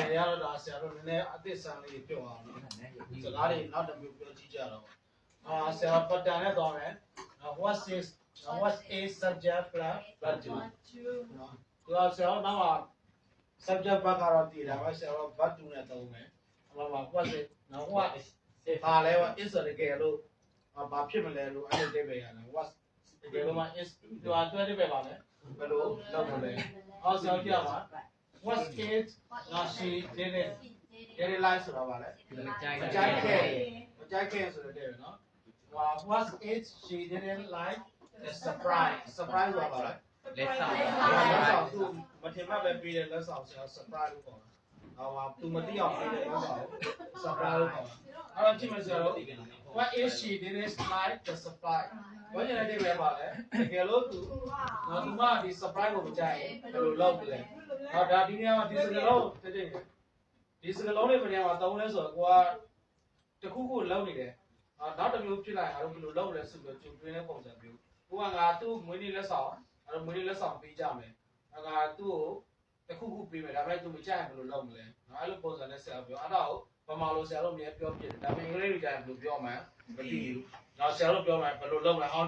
တွေကတော့ဒါဆရာတို့နည်းနည်းအသစ်ဆန်းလေးပြောအောင်နော်စကားတွေနောက်တစ်မျိုးပြောကြည့်ကြတော့ဆရာပတ်တန်နဲ့သွားမယ် what is subject plus verb to နော်ဒါဆရာတို့နောက် subject ဘက်ကတော့တည်တာပဲဆရာတို့ verb to နဲ့သုံးမယ်ဟိုမှာ what is နော် what is ဘာလဲ is တကယ်လို့ဘာဖြစ်မလဲလို့အဲ့လိုသိပဲရတယ် what တကယ်လို့မှ is သူအတွေ့အကြုံပဲပါလေဘယ်လိုလုပ်မလဲအော်ဆရာကြည့်ပါ what is နော် she didn't realize ဆိုတာပါလေမကြိုက်ခဲ့ဆိုတဲ့နော် what is she didn't like the surprise ဆိုတာပါလေလက်ဆောင်သူမထင်မှပဲပြီးတယ်လက်ဆောင်ဆရာ surprise လို့ခေါ်တာသူမသိအောင်ပြီးတယ်လက်ဆောင် surprise လို့ခေါ်တာအဲ့တော့ကြည့်မယ်ဆရာတို့ what is she didn't like the surprise ဘာညာတဲ့ပဲပါလေတကယ်လို့သူမဒီ surprise ကိုမကြိုက်ဘယ်လိုလုပ်လဲဒါဒီနေရာမှာဒီစကလုံးဒီစကလုံးလေးဘယ်နေရာမှာသုံးလဲဆိုတော့ကိုကတခုခုလုံးနေတယ်နောက်တစ်မျိုးဖြစ်လာရင်ငါတို့ဘယ်လိုလုပ်လဲဆိုတော့ကျုပ်တွင်းတဲ့ပုံစံမျိုးကိုကငါသူ့မွေးနေ့လက်ဆောင်အဲ့မွေးနေ့လက်ဆောင်ပေးကြမယ်ငါသူ့ကိုတခုခုပေးမယ်ဒါပေမဲ့သူမကြိုက်ရင်ဘယ်လိုလုပ်မလဲအဲ့လိုပုံစံနဲ့ဆရာပြောအဲ့ဒါကိုဗမာလိုဆရာတို့အမြဲပြောပြတယ်ဒါပေမဲ့အင်္ဂလိပ်လိုကြရင်ဘယ်လိုပြောမှန်းမသိဘူးနောက်ဆရာတို့ပြောမှဘယ်လိုလုပ်လဲ how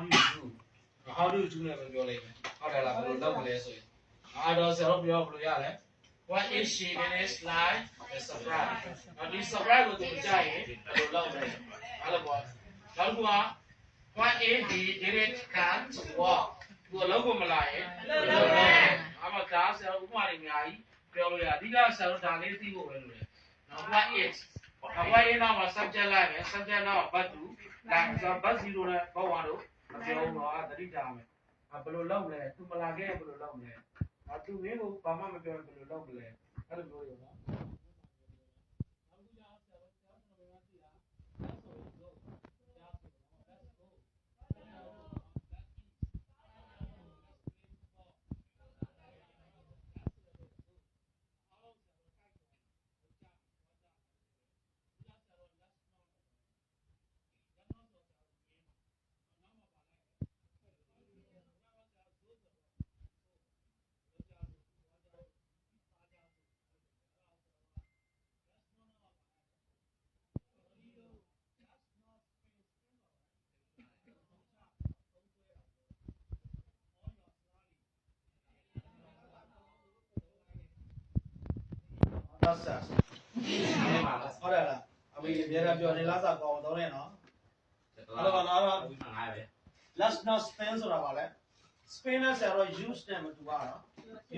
do you do နဲ့ပဲပြောလိုက်မယ်ဟုတ်တယ်လားဘယ်လိုလုပ်မလဲဆိုရင်အဲ့တော့ဆရာတို့ပြောဘယ်လိုရလဲ what is she didn't like the surprise ဒီ surprise ကိုသူမကြိုက်ရင်ဘယ်လိုလုပ်လဲအဲ့လိုပေါ့နောက်က what is he didn't can't walk သူအလုပ်ကိုမလာရင်အမဒါဆရာဥပမာတွေအများကြီးပြောလို့ရအဓိကဆရာတို့ဒါလေးသိဖို့ပဲလို့လေနော် what is ဘာရင်တော့ subject လိုက်မယ် subject တော့ verb to လိုက်ဆို verb 0နဲ့ verb 1တို့မပြောဘူးတော့သတိထားမယ်ဘယ်လိုလုပ်မလဲသူမလာခဲ့ရင်ဘယ်လိုလုပ်မလဲသူမင်းကိုဘာမှမပြောရင်ဘယ်လိုလုပ်မလဲအဲ့လိုပြောရအောင်ဆက်ဟုတ်တယ်လားအမေအများပြောနေလားစာကောင်းတော့လေနော်အဲ့တော့နော် let's not spend ဆိုတာပါလေ spend နဲ့ဆရာတော့ use နဲ့မတူပါတော့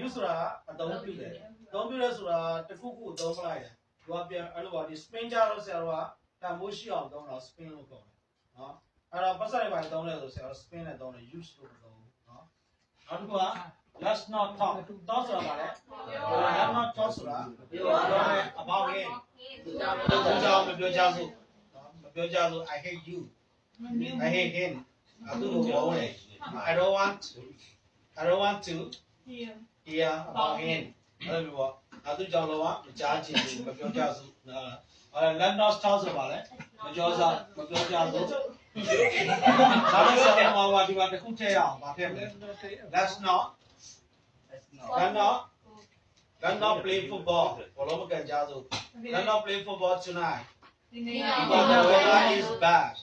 use ဆိုတာအသုံးပြုတယ်အသုံးပြုရဲဆိုတာတခုခုအသုံးပလိုက်တယ်သူကပြန်အဲ့လိုပါဒီ spend ကြတော့ဆရာတော့တန်ဖိုးရှိအောင်သုံးတော့ spend လို့ခေါ်တယ်နော်အဲ့တော့ပတ်စံတွေပါသုံးလဲဆိုဆရာတော့ spend နဲ့သုံးတယ် use လို့သုံးနော်နောက်တစ်ခုကlet's not talk တော့ဆိုတာပါလေ let's not talk ဆိုတာပြောတယ် about him ကြောင်မပြောကြဘူးမပြောကြဘူး I hate you I hate him အဲ့လိုပြောတယ် I don't want to hear about him အဲ့လိုပေါ့အဲ့သူကြောင်တော့မကြားချင်ဘူးမပြောကြဘူးlet's not talk ဆိုတာပါလေမပြောကြဘူးဒါလည်းဆက်မှာဒီမှာတစ်ခုထည့်ရအောင်ဗာဖြစ်မလဲ let's not play football ဘောလုံးမကန်ကြဘူး let's not play football tonight because the weather is bad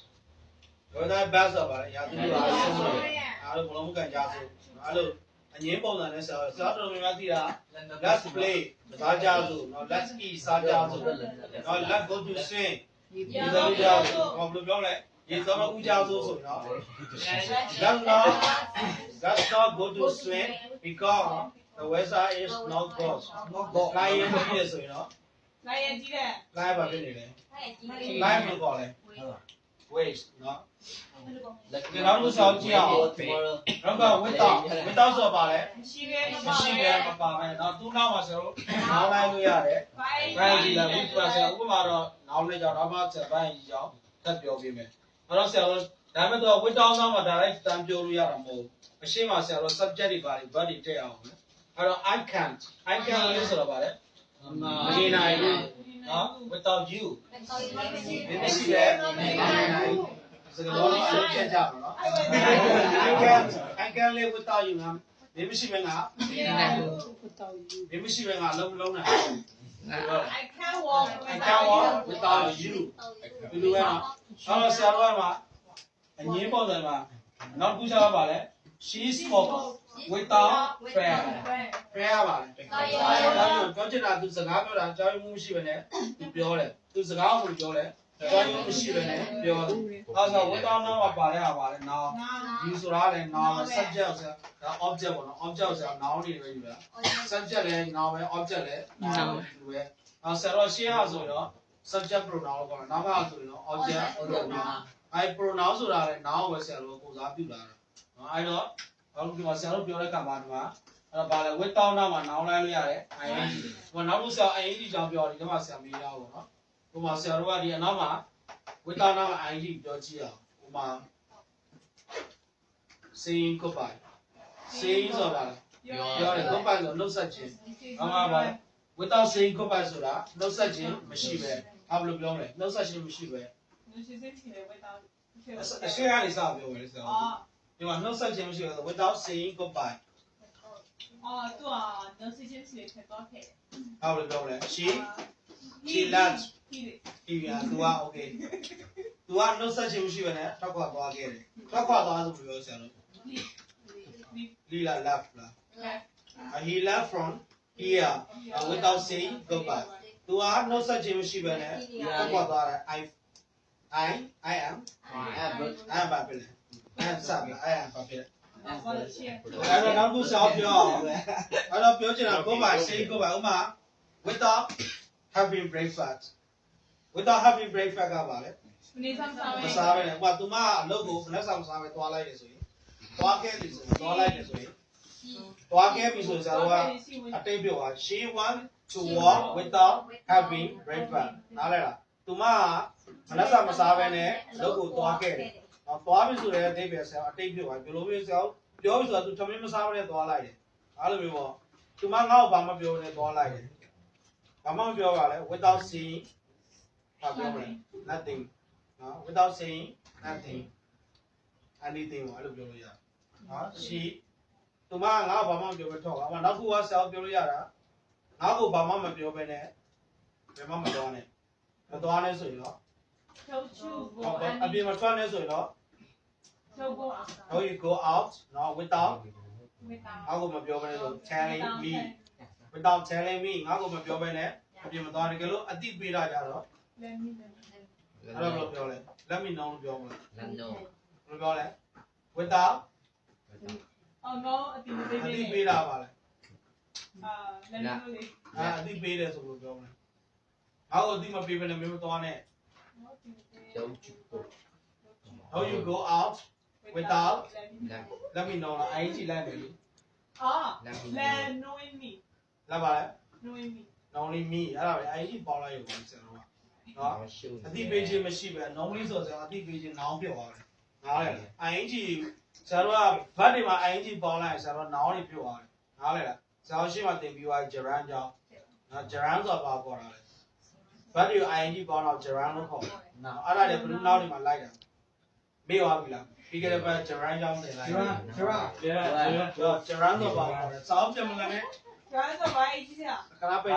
weather bad ဆိုပါလေရာသီဥတုအားဆုံးတယ်အားလုံးဘောလုံးမကန်ကြဘူးအားလုံးအငင်းပုံစံနဲ့ဆရာတော်များများသိတာ let's play စားကြဘူးနော် let's eat စားကြဘူးနော် let's go to swim ဒီလိုကြဘူးဘာလို့ပြောလဲရေစောမဦးကြဘူးဆိုရင်နော် let's not go to swim because the weather is not good လိုက်ရင်ကြည့်ရဆိုရင်နော်လိုက်ရင်ကြည့်တယ်လိုက်ပါဖြစ်နေတယ်လိုက်မကောလဲ waste နော်ဒီနောက်တစ်ဆောင်ကြည့်အောင်တော့က without ဆိုပါလေမရှိပဲမပါမယ်နော်သူ့နောက်မှာဆိုတော့နောင်းလိုက်လို့ရတယ်ဘိုင်းကြီးလည်းဘုရားဆရာဥပမာတော့နောင်းလိုက်ကြတော့မှဆက်ဘိုင်းကြီးကြောင်းထပ်ပြောပေးမယ်အဲ့တော့ဆရာတို့ဒါပေမဲ့တော့ without ဆောင်းမှာ direct တန်းပြောလို့ရတာမဟုတ်ဘူးအရှိမဆရာတို့ subject တွေပါတယ် verb တွေထည့်အောင်နော်အဲ့တော့ I can't လို့ဆိုတော့ပါလေမနေနိုင်ဘူးနော် without you မရှိပဲမနေနိုင်စကားလုံးလေးဆက်ကြပါနော် I can live without you ငါမရှိပဲငါမနေနိုင်ဘူး without you မရှိပဲငါလုံးနိုင် I can't walk I can't walk without you ဒီလိုပဲနော်အဲ့တော့ဆရာတော်ကမှာအငင်းပုံစံမှာနောက်တစ်ခုချက်ပါလဲ she spoke without fear fear ပါလေပြောချင်တာသူစကားပြောတာအကြောင်းမှုမရှိဘဲနဲ့သူပြောတယ်သူစကားကိုပြောတယ်အကြောင်းမှုမရှိဘဲနဲ့ပြောတယ်အဲ့တော့ without now ပါလဲဟာပါလဲ now you ဆိုတာလဲ now subject ဆိုတာဒါ object ပေါ့နော် object ဆိုတာ noun တွေပဲယူတာ subject လဲ noun ပဲ object လဲ noun ပဲအဲ့ဆရာတော်ရှင်းရဆိုတော့ subject pronoun လို့ခေါ်တာနောက်မှဆိုရင်တော့ object pronoun အဲ့ pronoun ဆိုတာလဲ noun ပဲဆရာတော်ကိုစားပြုလာတာအဲ့တော့အခုဒီမှာဆရာတော်ပြောတဲ့ကံပါဒီမှာအဲ့တော့ဗာလဲ without now မှာ noun လိုက်လို့ရတယ် ing ဟိုနောက်လို့ဆရာ ing ကြောင်းပြောဒီမှာဆရာမေးတာပေါ့နော်ဟိုမှာဆရာတော်ကဒီအနောက်မှာ without now မှာ ing ပြောကြည့်အောင်ဟိုမှာ saying goodbye saying ဆိုတာပြောတယ် goodbye ဆိုနှုတ်ဆက်ခြင်းဟုတ်မှာပါ without saying goodbye ဆိုတာနှုတ်ဆက်ခြင်းမရှိပဲဘာလို့ပြောမလဲနှုတ်ဆက်ခြင်းမရှိပဲအရှိကနေစပြောမယ်လေဆရာဒီမှာနှုတ်ဆက်ခြင်းမရှိဘူး without saying goodbye သူကနှုတ်ဆက်ခြင်းရှိတယ်တော့ခဲ့ဘာလို့ပြောမလဲ she left he သူက okay သူကနှုတ်ဆက်ခြင်းမရှိပဲနဲ့ထောက်ခွာသွားခဲ့တယ်ထောက်ခွာသွားဆိုပြောဆရာတို့Lila left he left from here without saying goodbye သူကနှုတ်ဆက်ခြင်းမရှိပဲနဲ့ထောက်ခွာသွားတယ် I amပါပဲI am စပါ I am ပါပဲအဲ့တော့နောက်ခုစောင်းပြောအောင်အဲ့တော့ပြောချင်တာ goodbye say goodbye ဥမာ without having breakfast without having breakfast ကပါလေမစားပဲနဲ့ဟိုကသူမအလုပ်ကိုလက်ဆောင်စားပဲသွားလိုက်တယ်ဆိုရင်သွားခဲ့ပြီဆိုရင်သွားလိုက်တယ်ဆိုရင်သွားခဲ့ပြီဆိုရင်ဆရာတို့ကအတိတ်ပြောတာ she want to walk without having breakfast နားလဲလားသူမကလက်ဆောင်မစားပဲနဲ့အလုပ်ကိုသွားခဲ့တယ်သွားပြီဆိုတဲ့အတိတ်ပဲဆရာအတိတ်ပြောတာဘယ်လိုမျိုးဆရာပြောပြီဆိုတာသူထမင်းမစားဘဲနဲ့သွားလိုက်တယ်အားလိုမျိုးပေါ့သူမငါ့ကိုဘာမှပြောနေသွားလိုက်တယ်ဘာမှမပြောပါလဲ without saying ဘာပြောမလဲ nothing နော် without saying nothing anything ဘာလို့ပြောလို့ရနော် she သူမငါ့ကိုဘာမှမပြောဘဲထောက်ပါနောက်ခုကဆရာပြောလို့ရတာငါ့ကိုဘာမှမပြောဘဲနဲ့ဘယ်မှမသွားနဲ့မသွားနဲ့ဆိုရင်တော့အပြင်မှာထွက်နေဆိုရင်တော့ no you go out no without ငါ့ကိုမပြောဘဲနဲ့ဆို telling me without telling me ငါ့ကိုမပြောဘဲနဲ့အပြင်မသွားတကယ်လို့အတိပေးတာကြတော့ အဲ့တော့ပြောလဲ let me know လို့ပြောမလား let know ဘယ်လိုပြောလဲ without no အတိပေးတာပါလဲ let me know လေအတိပေးတယ်ဆိုလို့ပြောမလဲငါ့ကိုအတိမပေးဘဲနဲ့မင်းမသွားနဲ့ don't you go how you go out without let me know လားအဲ့ဒီလိုက်တယ်လေ let knowing me လာပါလဲ knowing me only me အဲ့ဒါပဲအဲ့ဒီပေါလိုက်ရုံပဲဆရာတော်ကနော်အတိပေးခြင်းမရှိပဲ normally ဆိုတော့အတိပေးခြင်း noun ဖြစ်သွားတယ်နားလဲလား ing ဆရာတော်ကဘတ်တွေမှာ ing ပေါလိုက်ရင်ဆရာတော် noun တွေဖြစ်သွားတယ်နားလဲလားဆရာတော်ရှိမှသင်ပြီးသွား gerund ကြောင်းနော် gerund ဆိုတာဘာခေါ်တာလဲဘတ်တွေ ing ပေါတော့ gerund လို့ခေါ်တယ်နော်အဲ့ဒါတွေဘယ်လို noun တွေမှာလိုက်တာမေ့သွားပြီလားပြီးခဲ့တဲ့ဘက် gerund ကြောင်းသင်လိုက် gerund ဆိုတာဘာခေါ်လဲစာအုပ်ပြမလားနဲ့ gerund ဆိုဘာအကြီးอ่ะ ခဏပိတ်